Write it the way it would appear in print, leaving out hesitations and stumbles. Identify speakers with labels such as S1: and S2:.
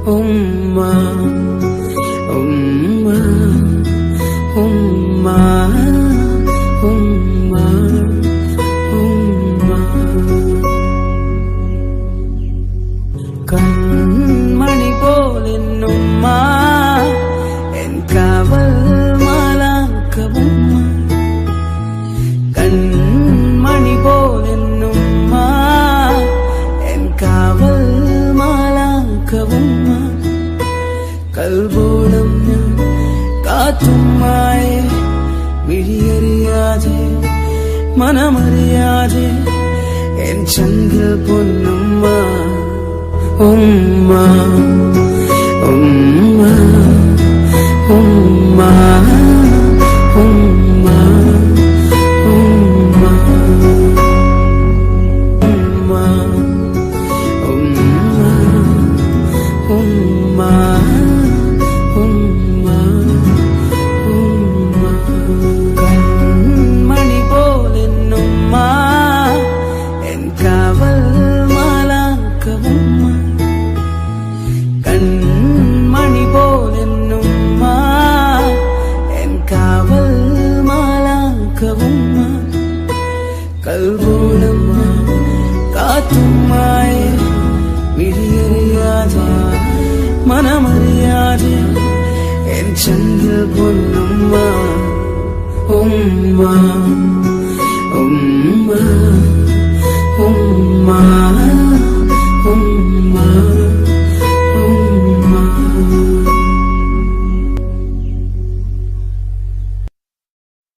S1: ഉമ്മ ഉമ്മ ഉമ്മ ഉമ്മ ഉമ്മ കൺമണി പോലെന്നുമ്മ എൻ കാവൽ മാലാഖവുമ്മ കൺമണി പോലെന്നുമ്മ എൻ കാവൽ മാലാഖവുമ്മ കൽബോളം ഞാൻ കാത്തുമ്മായെ വിഴിയറിയാതെ മനമറിയാതെ എൻ ചങ്കൽ പൊന്നുമ്മ ഉമ്മ ഉമ്മ ഉമ്മ ഉമ്മ ഉമ്മ ഉമ്മ ഉമ്മ ഉമ്മ ഉമ്മ കൺമണി പോലെന്നുമ്മ എൻ കാവൽ മാലാഖവുമ്മ കൺമണി പോലെന്നുമ്മ എൻ കാവൽ മാലാഖവുമ്മ കൽബോളം കാത്തുമ്മായെ വിഴിയറിയാതെ മനമറിയാതെ എൻ ചങ്കൽ പൊന്നുമ്മ ഉമ്മ ഉമ്മ ഉമ്മ